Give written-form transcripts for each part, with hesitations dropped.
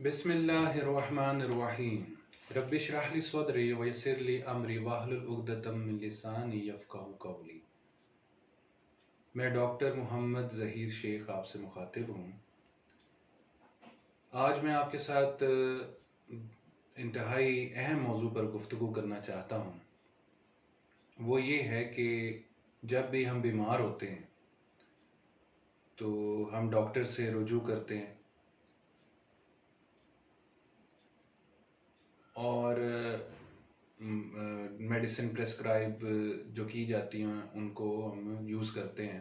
بسم اللہ الرحمن الرحیم رب اشرح لی صدری ویسر لی امری واحلل عقدۃ من لسانی یفقہوا قولی۔ میں ڈاکٹر محمد ظہیر شیخ آپ سے مخاطب ہوں۔ آج میں آپ کے ساتھ انتہائی اہم موضوع پر گفتگو کرنا چاہتا ہوں۔ وہ یہ ہے کہ جب بھی ہم بیمار ہوتے ہیں تو ہم ڈاکٹر سے رجوع کرتے ہیں اور میڈیسن پریسکرائب جو کی جاتی ہیں ان کو ہم یوز کرتے ہیں۔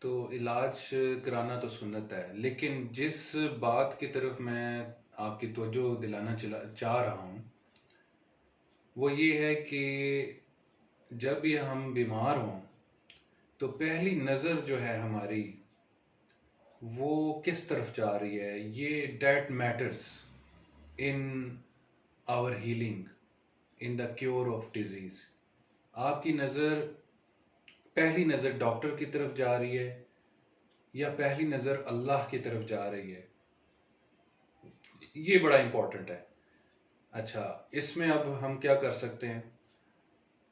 تو علاج کرانا تو سنت ہے، لیکن جس بات کی طرف میں آپ کی توجہ دلانا چاہ رہا ہوں وہ یہ ہے کہ جب بھی ہم بیمار ہوں تو پہلی نظر جو ہے ہماری وہ کس طرف جا رہی ہے، یہ that matters in our healing in the cure of disease. آپ کی نظر پہلی نظر ڈاکٹر کی طرف جا رہی ہے یا پہلی نظر اللہ کی طرف جا رہی ہے، یہ بڑا امپورٹنٹ ہے۔ اچھا، اس میں اب ہم کیا کر سکتے ہیں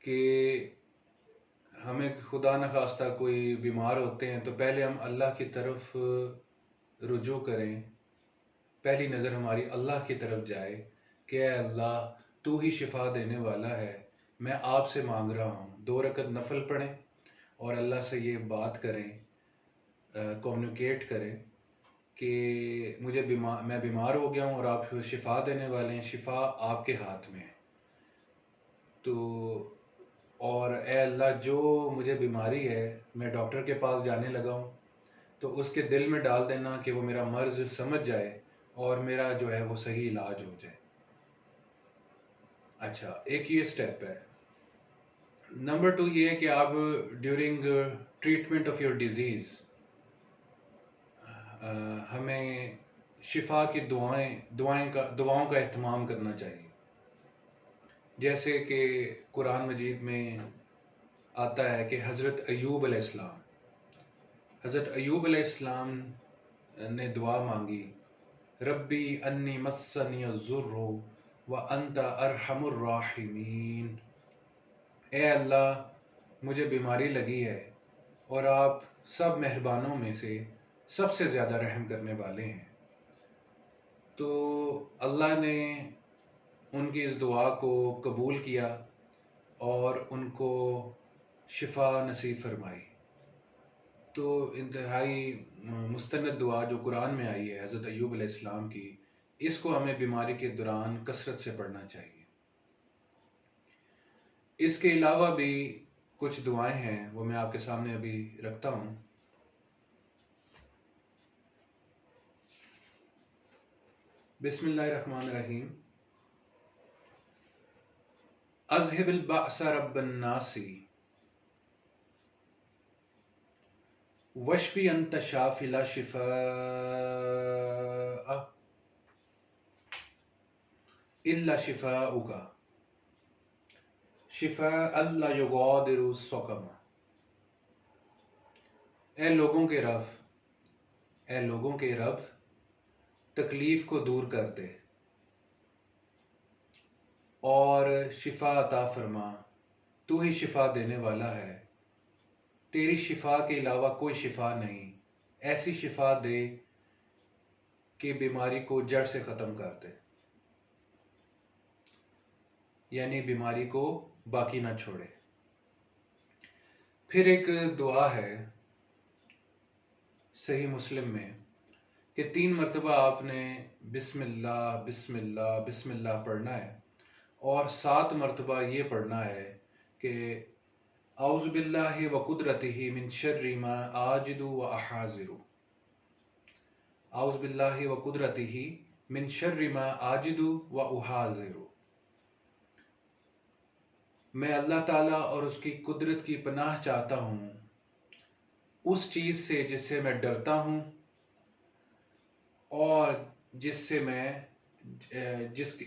کہ ہمیں خدا نخواستہ کوئی بیمار ہوتے ہیں تو پہلے ہم اللہ کی طرف رجوع کریں، پہلی نظر ہماری اللہ کی طرف جائے کہ اے اللہ تو ہی شفا دینے والا ہے، میں آپ سے مانگ رہا ہوں۔ 2 رکعت نفل پڑھیں اور اللہ سے یہ بات کریں، کمیونیکیٹ کریں کہ میں بیمار ہو گیا ہوں اور آپ شفا دینے والے ہیں، شفا آپ کے ہاتھ میں ہے۔ تو اور اے اللہ جو مجھے بیماری ہے میں ڈاکٹر کے پاس جانے لگا ہوں تو اس کے دل میں ڈال دینا کہ وہ میرا مرض سمجھ جائے اور میرا جو ہے وہ صحیح علاج ہو جائے۔ اچھا، ایک یہ سٹیپ ہے۔ نمبر 2 یہ ہے کہ آپ during treatment of your disease ہمیں شفا کی دعاؤں کا اہتمام کرنا چاہیے، جیسے کہ قرآن مجید میں آتا ہے کہ حضرت ایوب علیہ السلام نے دعا مانگی، ربی انی مسنی الضر وانت ارحم الراحمین، اے اللہ مجھے بیماری لگی ہے اور آپ سب مہربانوں میں سے سب سے زیادہ رحم کرنے والے ہیں۔ تو اللہ نے ان کی اس دعا کو قبول کیا اور ان کو شفا نصیب فرمائی۔ تو انتہائی مستند دعا جو قرآن میں آئی ہے حضرت ایوب علیہ السلام کی، اس کو ہمیں بیماری کے دوران کثرت سے پڑھنا چاہیے۔ اس کے علاوہ بھی کچھ دعائیں ہیں، وہ میں آپ کے سامنے ابھی رکھتا ہوں۔ بسم اللہ الرحمن الرحیم۔ اذهب البأس رب الناس واشفی انت شافی لا شفاء الا شفاؤک شفاء لا یغادر سقما۔ اے لوگوں کے رب تکلیف کو دور کر دے اور شفا عطا فرما، تو ہی شفا دینے والا ہے، تیری شفا کے علاوہ کوئی شفا نہیں، ایسی شفا دے کہ بیماری کو جڑ سے ختم کر دے، یعنی بیماری کو باقی نہ چھوڑے۔ پھر ایک دعا ہے صحیح مسلم میں کہ 3 مرتبہ آپ نے بسم اللہ بسم اللہ بسم اللہ پڑھنا ہے اور 7 مرتبہ یہ پڑھنا ہے کہ اعوذ باللہ وقدرتہ من شر ما آجد و احاذر، اعوذ باللہ وقدرتہ من شر ما آجد و احاذر، میں اللہ تعالیٰ اور اس کی قدرت کی پناہ چاہتا ہوں اس چیز سے جس سے میں ڈرتا ہوں اور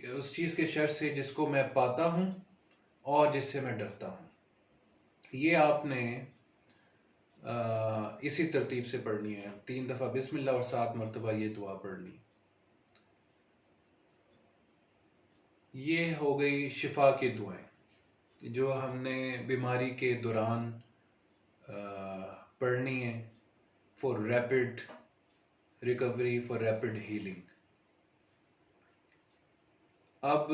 اس چیز کے شر سے جس کو میں پاتا ہوں اور جس سے میں ڈرتا ہوں۔ یہ آپ نے اسی ترتیب سے پڑھنی ہے. 3 دفعہ بسم اللہ اور 7 مرتبہ یہ دعا پڑھنی. یہ ہو گئی شفا کی دعائیں جو ہم نے بیماری کے دوران پڑھنی ہے for rapid recovery, for rapid healing. اب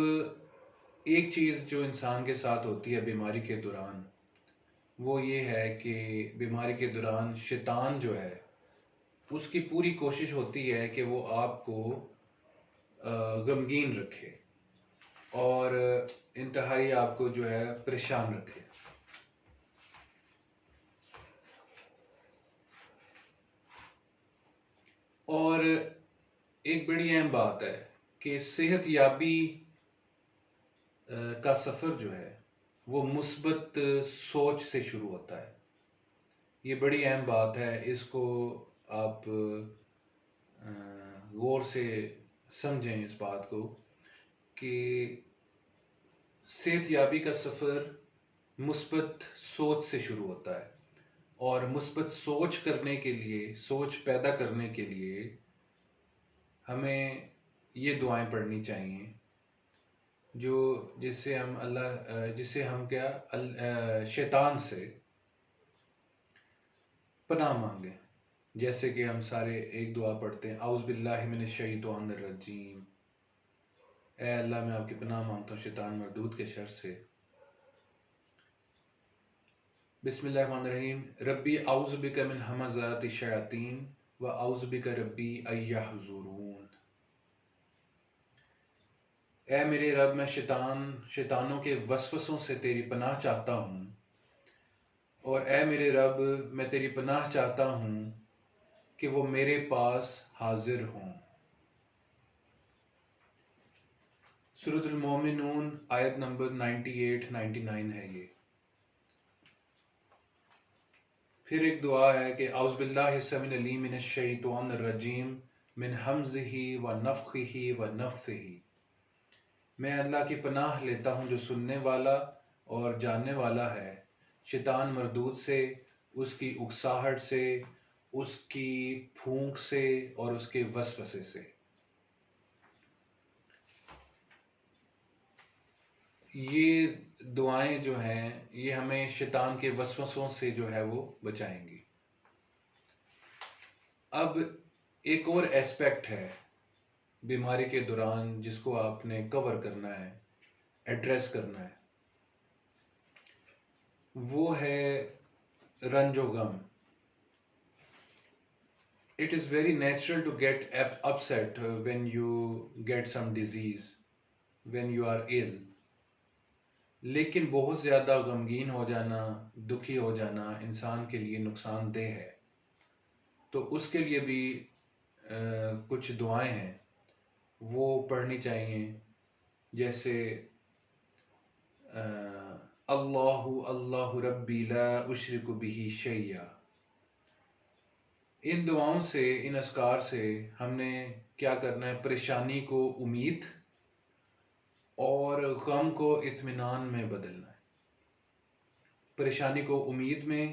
ایک چیز جو انسان کے ساتھ ہوتی ہے بیماری کے دوران، وہ یہ ہے کہ بیماری کے دوران شیطان جو ہے اس کی پوری کوشش ہوتی ہے کہ وہ آپ کو غمگین رکھے اور انتہائی آپ کو جو ہے پریشان رکھے. اور ایک بڑی اہم بات ہے کہ صحت یابی کا سفر جو ہے وہ مثبت سوچ سے شروع ہوتا ہے. یہ بڑی اہم بات ہے، اس کو آپ غور سے سمجھیں اس بات کو کہ صحت یابی کا سفر مثبت سوچ سے شروع ہوتا ہے، اور مثبت سوچ کرنے کے لیے، سوچ پیدا کرنے کے لیے ہمیں یہ دعائیں پڑھنی چاہیے جس سے ہم شیطان سے پناہ مانگیں. جیسے کہ ہم سارے ایک دعا پڑھتے ہیں، اعوذ باللہ من الشیطان الرجیم، اے اللہ میں آپ کی پناہ مانگتا ہوں شیطان مردود کے شر سے. بسم اللہ الرحمن الرحیم، ربی اعوذ بک من ہمزات الشیاطین و اعوذ بک ربی ان یحضرون. اے میرے رب، میں شیطانوں کے وسوسوں سے تیری پناہ چاہتا ہوں، اور اے میرے رب میں تیری پناہ چاہتا ہوں کہ وہ میرے پاس حاضر ہوں. سورۃ المومنون آیت نمبر 98-99 ہے یہ. پھر ایک دعا ہے کہ اعوذ باللہ السمیع العلیم من الشیطان الرجیم من ہمزہ ونفخہ ونفثہ. میں اللہ کی پناہ لیتا ہوں جو سننے والا اور جاننے والا ہے شیطان مردود سے، اس کی اکساہٹ سے، اس کی پھونک سے اور اس کے وسوسے سے. یہ دعائیں جو ہیں یہ ہمیں شیطان کے وسوسوں سے جو ہے وہ بچائیں گی. اب ایک اور ایسپیکٹ ہے بیماری کے دوران جس کو آپ نے کور کرنا ہے، ایڈریس کرنا ہے، وہ ہے رنج و غم. It is very natural to get upset when you get some disease, when you are ill. لیکن بہت زیادہ غمگین ہو جانا، دکھی ہو جانا انسان کے لیے نقصان دہ ہے. تو اس کے لیے بھی کچھ دعائیں ہیں وہ پڑھنی چاہیے، جیسے اللہ اللہ ربی لا اشرک بہ شیئا. ان دعاؤں سے، ان اذکار سے ہم نے کیا کرنا ہے؟ پریشانی کو امید اور غم کو اطمینان میں بدلنا ہے. پریشانی کو امید میں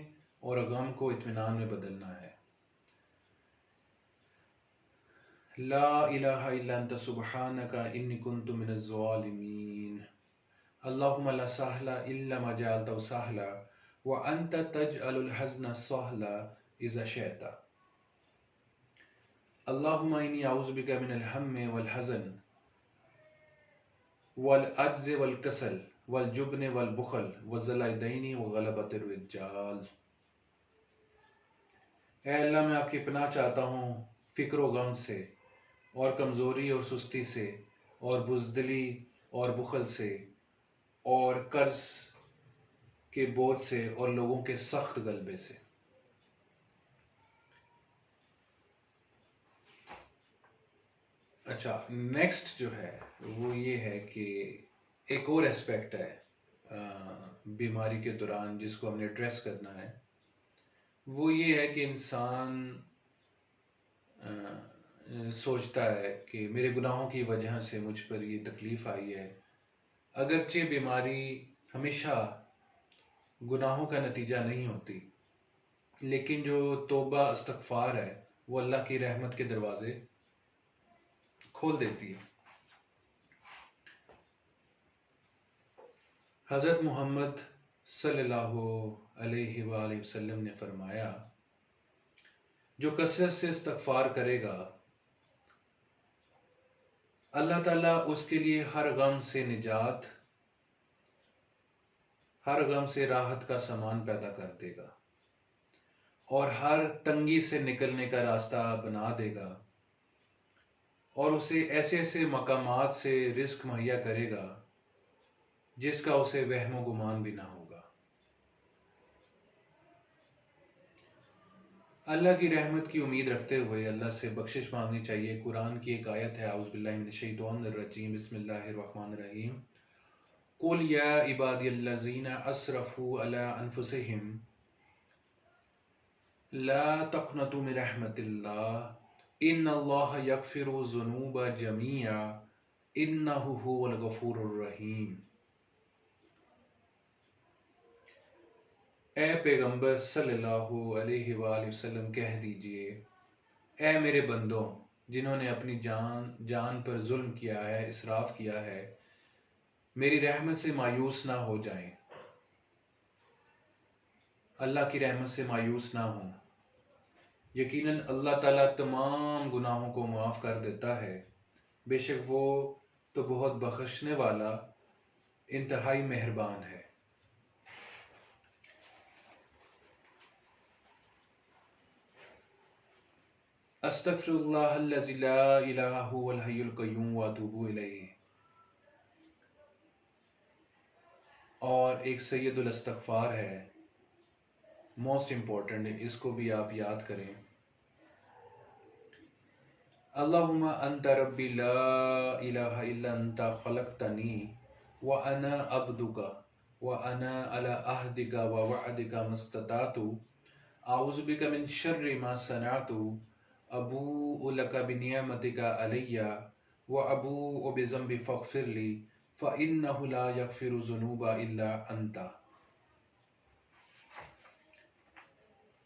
اور غم کو اطمینان میں بدلنا ہے. لا الہ الا انت سبحانک انی کنت من الظالمین. اللہم لا سہل الا ما جعلتہ سہلا وانت تجعل الحزن سہلا اذا شئت. اللہم انی اعوذ بک من الہم والحزن والعجز والکسل والجبن والبخل وضلع الدین وغلبۃ الرجال. اے اللہ میں آپ کی پناہ چاہتا ہوں فکر و غم سے اور کمزوری اور سستی سے اور بزدلی اور بخل سے اور قرض کے بوجھ سے اور لوگوں کے سخت غلبے سے. اچھا، نیکسٹ جو ہے وہ یہ ہے کہ ایک اور ایسپیکٹ ہے بیماری کے دوران جس کو ہم نے ایڈریس کرنا ہے. وہ یہ ہے کہ انسان سوچتا ہے کہ میرے گناہوں کی وجہ سے مجھ پر یہ تکلیف آئی ہے. اگرچہ بیماری ہمیشہ گناہوں کا نتیجہ نہیں ہوتی، لیکن جو توبہ استغفار ہے وہ اللہ کی رحمت کے دروازے کھول دیتی ہے۔ حضرت محمد صلی اللہ علیہ وآلہ وسلم نے فرمایا، جو کثرت سے استغفار کرے گا اللہ تعالیٰ اس کے لیے ہر غم سے نجات، ہر غم سے راحت کا سامان پیدا کر دے گا اور ہر تنگی سے نکلنے کا راستہ بنا دے گا، اور اسے ایسے ایسے مقامات سے رزق مہیا کرے گا جس کا اسے وہم و گمان بھی نہ ہوگا۔ اللہ کی رحمت کی امید رکھتے ہوئے اللہ سے بخشش مانگنی چاہیے۔ قرآن کی ایک آیت ہے، اعوذ باللہ من الشیطان الرجیم، بسم اللہ الرحمن الرحیم، قل یا عبادی الذین اسرفوا علی انفسہم لا تقنطوا من رحمت اللہ ان اللہ یغفر الذنوب جمیعا انہ هو الغفور الرحیم۔ اے پیغمبر صلی اللہ علیہ وآلہ وسلم کہہ دیجئے، اے میرے بندوں جنہوں نے اپنی جان پر ظلم کیا ہے، اسراف کیا ہے، میری رحمت سے مایوس نہ ہو جائیں، اللہ کی رحمت سے مایوس نہ ہوں۔ یقیناً اللہ تعالیٰ تمام گناہوں کو معاف کر دیتا ہے، بے شک وہ تو بہت بخشنے والا، انتہائی مہربان ہے۔ استغفر اللہ الذی لا الہ الا الحی القیوم واتوب الیہ۔ اور ایک سید الاستغفار ہے، موسٹ امپورٹنٹ، اس کو بھی آپ یاد کریں۔ اللہم انت ربی لا الہ الا انت خلقتنی وانا عبدک وانا علی عہدک ووعدک ما استطعت اعوذ بک من شر ما صنعت ابوء لک بنعمتک علی وابوء بذنبی فاغفر لی فانہ لا یغفر الذنوب الا انت۔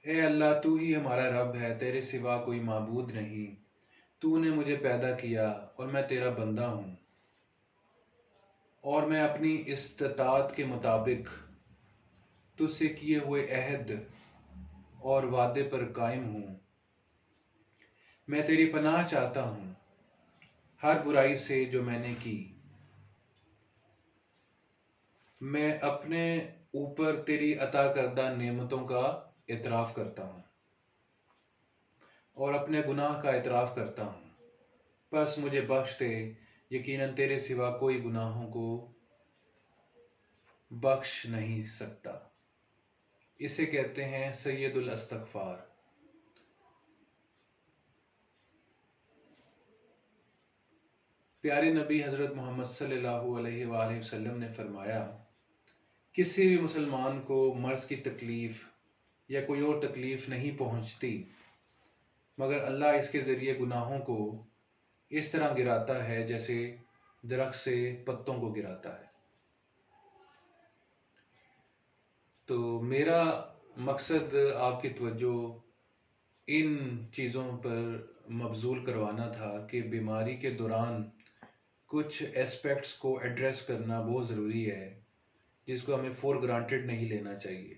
اے اللہ تو ہی ہمارا رب ہے، تیرے سوا کوئی معبود نہیں، تو نے مجھے پیدا کیا اور میں تیرا بندہ ہوں، اور میں اپنی استطاعت کے مطابق تجھ سے کیے ہوئے عہد اور وعدے پر قائم ہوں۔ میں تیری پناہ چاہتا ہوں ہر برائی سے جو میں نے کی۔ میں اپنے اوپر تیری عطا کردہ نعمتوں کا اعتراف کرتا ہوں اور اپنے گناہ کا اعتراف کرتا ہوں، پس مجھے بخش دے، یقیناً تیرے سوا کوئی گناہوں کو بخش نہیں سکتا۔ اسے کہتے ہیں سید الاستغفار۔ پیارے نبی حضرت محمد صلی اللہ علیہ وآلہ وسلم نے فرمایا، کسی بھی مسلمان کو مرض کی تکلیف یا کوئی اور تکلیف نہیں پہنچتی مگر اللہ اس کے ذریعے گناہوں کو اس طرح گراتا ہے جیسے درخت سے پتوں کو گراتا ہے۔ تو میرا مقصد آپ کی توجہ ان چیزوں پر مبذول کروانا تھا کہ بیماری کے دوران کچھ اسپیکٹس کو ایڈریس کرنا بہت ضروری ہے جس کو ہمیں فور گرانٹیڈ نہیں لینا چاہیے۔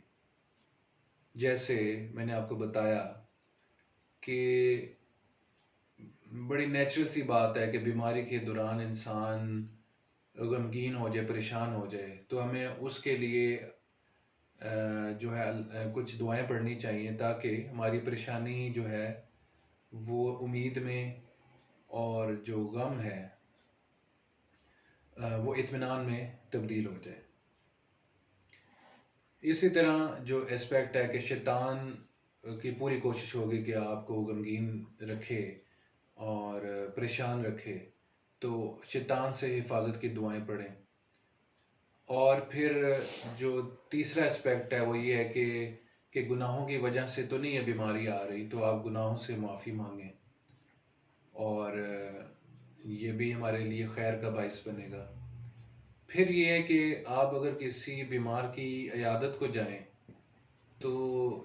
جیسے میں نے آپ کو بتایا کہ بڑی نیچرل سی بات ہے کہ بیماری کے دوران انسان غمگین ہو جائے، پریشان ہو جائے، تو ہمیں اس کے لیے جو ہے کچھ دعائیں پڑھنی چاہیے تاکہ ہماری پریشانی جو ہے وہ امید میں، اور جو غم ہے وہ اطمینان میں تبدیل ہو جائے۔ اسی طرح جو اسپیکٹ ہے کہ شیطان کی پوری کوشش ہوگی کہ آپ کو غمگین رکھے اور پریشان رکھے، تو شیطان سے حفاظت کی دعائیں پڑھیں۔ اور پھر جو تیسرا اسپیکٹ ہے وہ یہ ہے کہ گناہوں کی وجہ سے تو نہیں یہ بیماری آ رہی، تو آپ گناہوں سے معافی مانگیں، اور یہ بھی ہمارے لیے خیر کا باعث بنے گا۔ پھر یہ ہے کہ آپ اگر کسی بیمار کی عیادت کو جائیں تو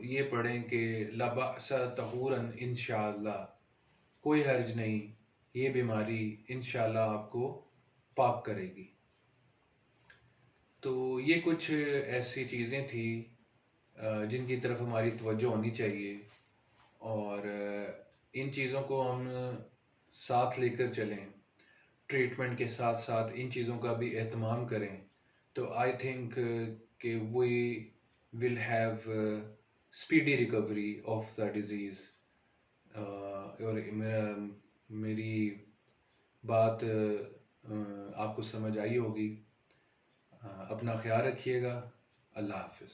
یہ پڑھیں کہ لا بأس طہورا انشاءاللہ، کوئی حرج نہیں، یہ بیماری انشاءاللہ آپ کو پاک کرے گی۔ تو یہ کچھ ایسی چیزیں تھیں جن کی طرف ہماری توجہ ہونی چاہیے، اور ان چیزوں کو ہم ساتھ لے کر چلیں، ٹریٹمنٹ کے ساتھ ساتھ ان چیزوں کا بھی اہتمام کریں، تو آئی تھنک کہ we will have speedy recovery of the disease. اور میری بات آپ کو سمجھ آئی ہوگی۔ اپنا خیال رکھیے گا۔ اللہ حافظ۔